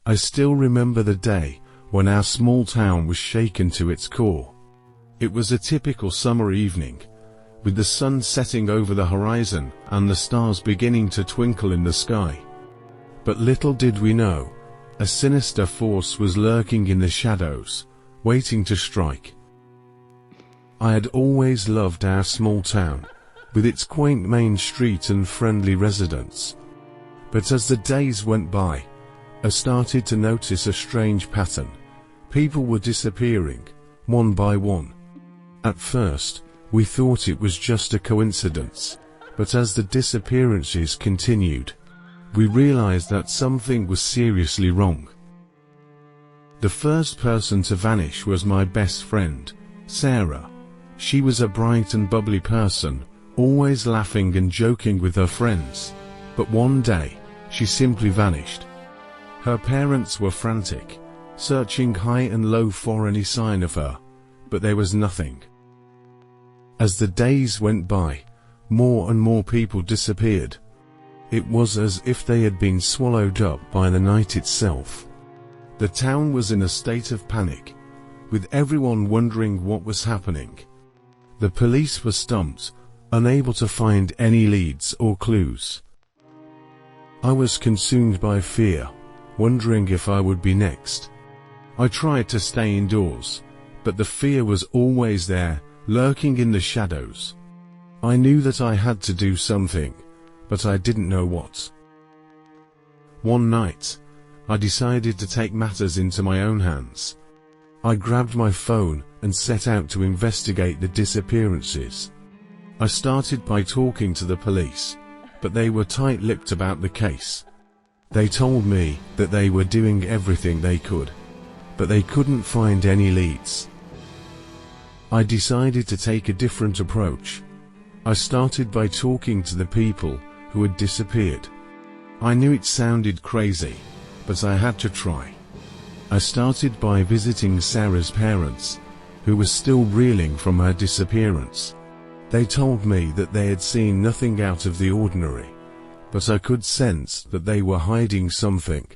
I still remember the day when our small town was shaken to its core. It was a typical summer evening, with the sun setting over the horizon and the stars beginning to twinkle in the sky. But little did we know, a sinister force was lurking in the shadows, waiting to strike. I had always loved our small town, with its quaint main street and friendly residents. But as the days went by, I started to notice a strange pattern. People were disappearing, one by one. At first, we thought it was just a coincidence, but as the disappearances continued, we realized that something was seriously wrong. The first person to vanish was my best friend, Sarah. She was a bright and bubbly person, always laughing and joking with her friends. But one day, she simply vanished. Her parents were frantic, searching high and low for any sign of her, but there was nothing. As the days went by, more and more people disappeared. It was as if they had been swallowed up by the night itself. The town was in a state of panic, with everyone wondering what was happening. The police were stumped, unable to find any leads or clues. I was consumed by fear, wondering if I would be next. I tried to stay indoors, but the fear was always there, lurking in the shadows. I knew that I had to do something, but I didn't know what. One night, I decided to take matters into my own hands. I grabbed my phone and set out to investigate the disappearances. I started by talking to the police, but they were tight-lipped about the case. They told me that they were doing everything they could, but they couldn't find any leads. I decided to take a different approach. I started by talking to the people who had disappeared. I knew it sounded crazy, but I had to try. I started by visiting Sarah's parents, who were still reeling from her disappearance. They told me that they had seen nothing out of the ordinary, but I could sense that they were hiding something.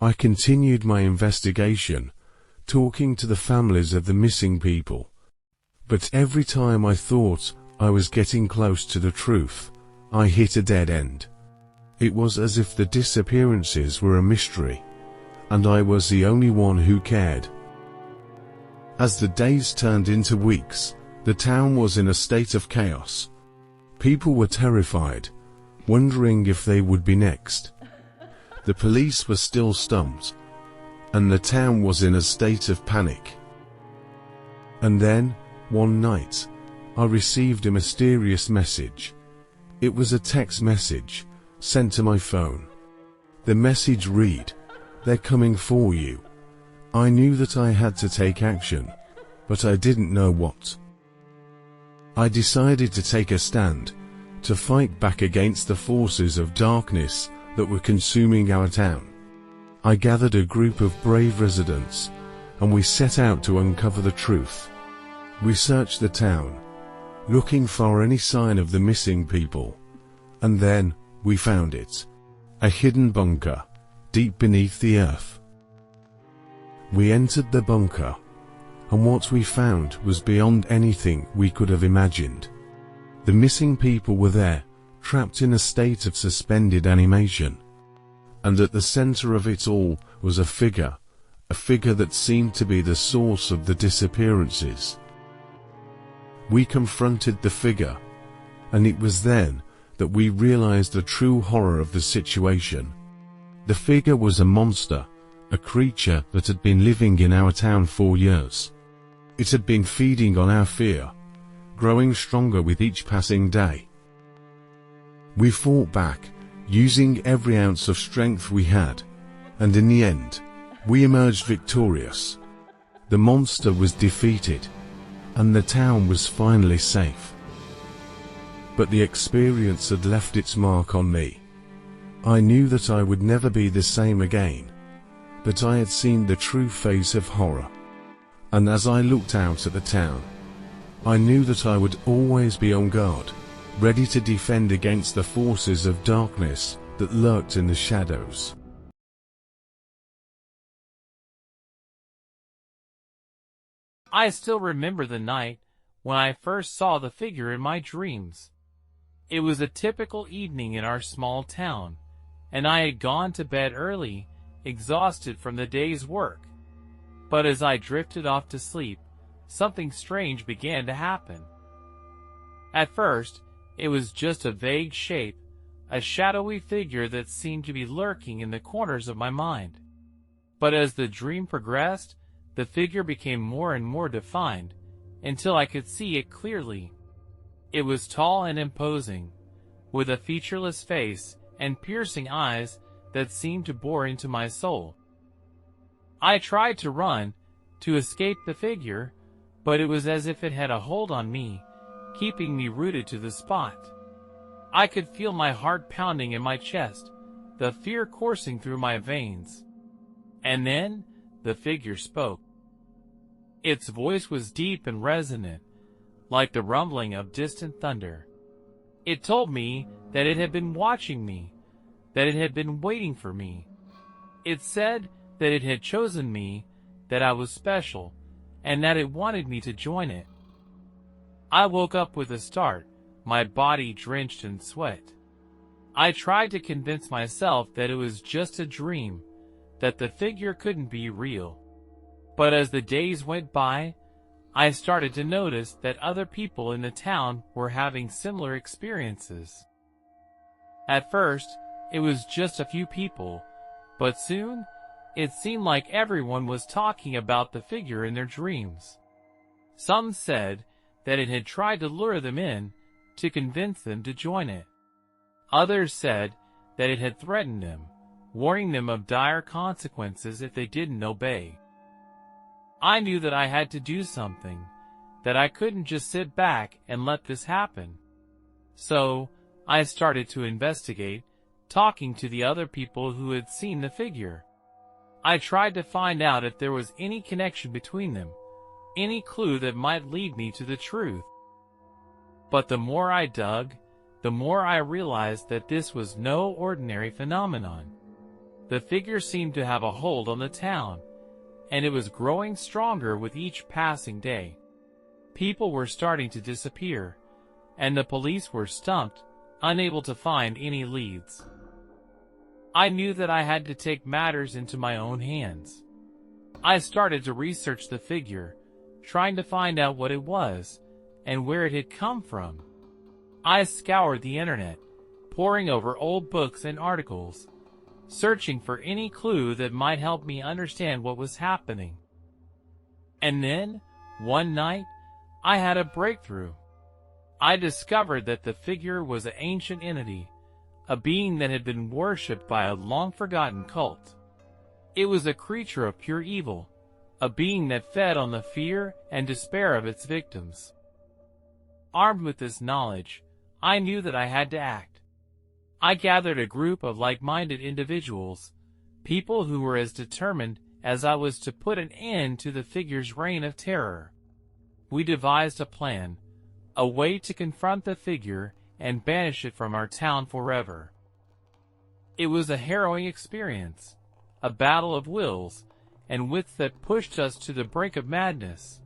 I continued my investigation, talking to the families of the missing people. But every time I thought I was getting close to the truth, I hit a dead end. It was as if the disappearances were a mystery, and I was the only one who cared. As the days turned into weeks, the town was in a state of chaos. People were terrified, wondering if they would be next. The police were still stumped, and the town was in a state of panic. And then, one night, I received a mysterious message. It was a text message, sent to my phone. The message read, "They're coming for you." I knew that I had to take action, but I didn't know what. I decided to take a stand, to fight back against the forces of darkness that were consuming our town. I gathered a group of brave residents, and we set out to uncover the truth. We searched the town, looking for any sign of the missing people, and then we found it. A hidden bunker, deep beneath the earth. We entered the bunker, and what we found was beyond anything we could have imagined. The missing people were there, trapped in a state of suspended animation. And at the center of it all was a figure that seemed to be the source of the disappearances. We confronted the figure, and it was then that we realized the true horror of the situation. The figure was a monster, a creature that had been living in our town for years. It had been feeding on our fear, growing stronger with each passing day. We fought back, using every ounce of strength we had, and in the end, we emerged victorious. The monster was defeated, and the town was finally safe. But the experience had left its mark on me. I knew that I would never be the same again, but I had seen the true face of horror. And as I looked out at the town, I knew that I would always be on guard, ready to defend against the forces of darkness that lurked in the shadows. I still remember the night when I first saw the figure in my dreams. It was a typical evening in our small town, and I had gone to bed early, exhausted from the day's work. But as I drifted off to sleep, something strange began to happen. At first, it was just a vague shape, a shadowy figure that seemed to be lurking in the corners of my mind. But as the dream progressed, the figure became more and more defined, until I could see it clearly. It was tall and imposing, with a featureless face and piercing eyes that seemed to bore into my soul. I tried to run, to escape the figure, but it was as if it had a hold on me, keeping me rooted to the spot. I could feel my heart pounding in my chest, the fear coursing through my veins. And then, the figure spoke. Its voice was deep and resonant, like the rumbling of distant thunder. It told me that it had been watching me, that it had been waiting for me. It said that it had chosen me, that I was special, and that it wanted me to join it. I woke up with a start, my body drenched in sweat. I tried to convince myself that it was just a dream, that the figure couldn't be real. But as the days went by, I started to notice that other people in the town were having similar experiences. At first, it was just a few people, but soon, it seemed like everyone was talking about the figure in their dreams. Some said that it had tried to lure them in, to convince them to join it. Others said that it had threatened them, warning them of dire consequences if they didn't obey. I knew that I had to do something, that I couldn't just sit back and let this happen. So, I started to investigate, talking to the other people who had seen the figure. I tried to find out if there was any connection between them, any clue that might lead me to the truth. But the more I dug, the more I realized that this was no ordinary phenomenon. The figure seemed to have a hold on the town, and it was growing stronger with each passing day. People were starting to disappear, and the police were stumped, unable to find any leads. I knew that I had to take matters into my own hands. I started to research the figure, trying to find out what it was, and where it had come from. I scoured the internet, poring over old books and articles, searching for any clue that might help me understand what was happening. And then, one night, I had a breakthrough. I discovered that the figure was an ancient entity, a being that had been worshipped by a long-forgotten cult. It was a creature of pure evil, a being that fed on the fear and despair of its victims. Armed with this knowledge, I knew that I had to act. I gathered a group of like-minded individuals, people who were as determined as I was to put an end to the figure's reign of terror. We devised a plan, a way to confront the figure and banish it from our town forever. It was a harrowing experience, a battle of wills and wits that pushed us to the brink of madness.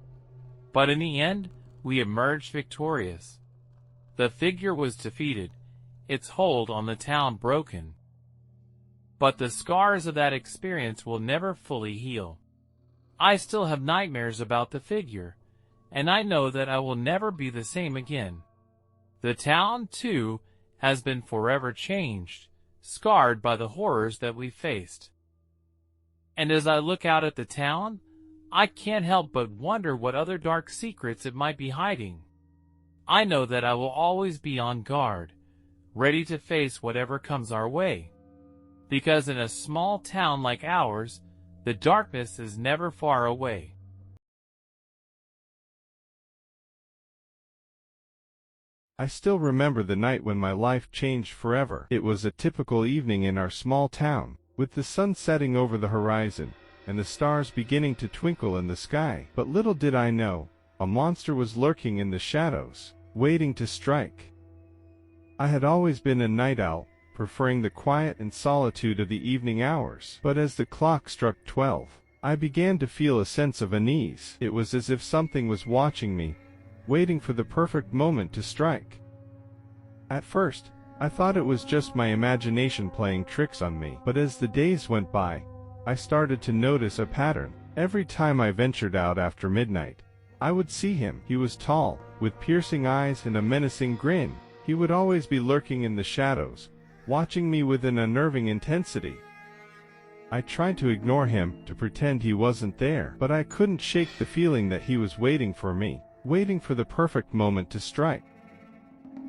But in the end, we emerged victorious. The figure was defeated, its hold on the town broken. But the scars of that experience will never fully heal. I still have nightmares about the figure, and I know that I will never be the same again. The town, too, has been forever changed, scarred by the horrors that we faced. And as I look out at the town, I can't help but wonder what other dark secrets it might be hiding. I know that I will always be on guard, ready to face whatever comes our way. Because in a small town like ours, the darkness is never far away. I still remember the night when my life changed forever. It was a typical evening in our small town, with the sun setting over the horizon, and the stars beginning to twinkle in the sky. But little did I know, a monster was lurking in the shadows, waiting to strike. I had always been a night owl, preferring the quiet and solitude of the evening hours. But as the clock struck 12, I began to feel a sense of unease. It was as if something was watching me, waiting for the perfect moment to strike. At first, I thought it was just my imagination playing tricks on me, but as the days went by, I started to notice a pattern. Every time I ventured out after midnight, I would see him. He was tall, with piercing eyes and a menacing grin. He would always be lurking in the shadows, watching me with an unnerving intensity. I tried to ignore him, to pretend he wasn't there, but I couldn't shake the feeling that he was waiting for me, waiting for the perfect moment to strike.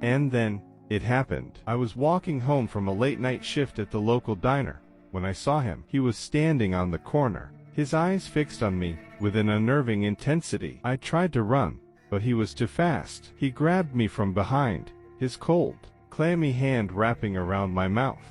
And then, it happened. I was walking home from a late-night shift at the local diner when I saw him. He was standing on the corner, his eyes fixed on me with an unnerving intensity. I tried to run, but he was too fast. He grabbed me from behind, his cold, clammy hand wrapping around my mouth.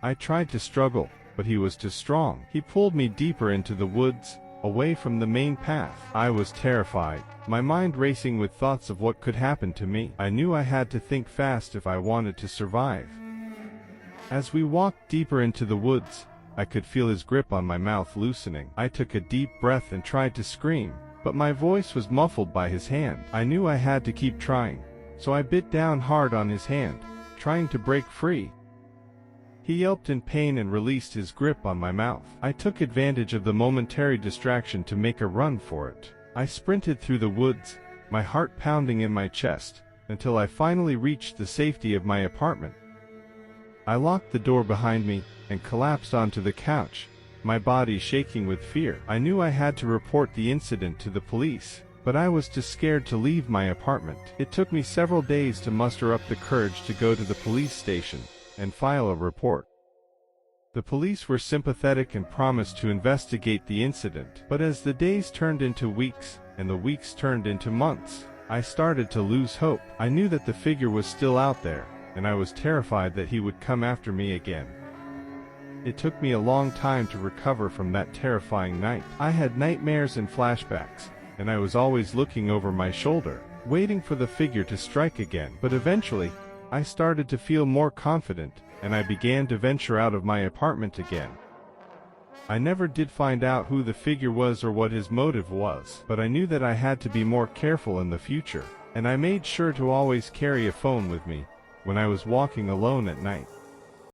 I tried to struggle, but he was too strong. He pulled me deeper into the woods, away from the main path. I was terrified, my mind racing with thoughts of what could happen to me. I knew I had to think fast if I wanted to survive. As we walked deeper into the woods, I could feel his grip on my mouth loosening. I took a deep breath and tried to scream, but my voice was muffled by his hand. I knew I had to keep trying, so I bit down hard on his hand, trying to break free. He yelped in pain and released his grip on my mouth. I took advantage of the momentary distraction to make a run for it. I sprinted through the woods, my heart pounding in my chest, until I finally reached the safety of my apartment. I locked the door behind me and collapsed onto the couch, my body shaking with fear. I knew I had to report the incident to the police, but I was too scared to leave my apartment. It took me several days to muster up the courage to go to the police station and file a report. The police were sympathetic and promised to investigate the incident, but as the days turned into weeks, and the weeks turned into months, I started to lose hope. I knew that the figure was still out there, and I was terrified that he would come after me again. It took me a long time to recover from that terrifying night. I had nightmares and flashbacks, and I was always looking over my shoulder, waiting for the figure to strike again. But eventually, I started to feel more confident, and I began to venture out of my apartment again. I never did find out who the figure was or what his motive was, but I knew that I had to be more careful in the future, and I made sure to always carry a phone with me when I was walking alone at night.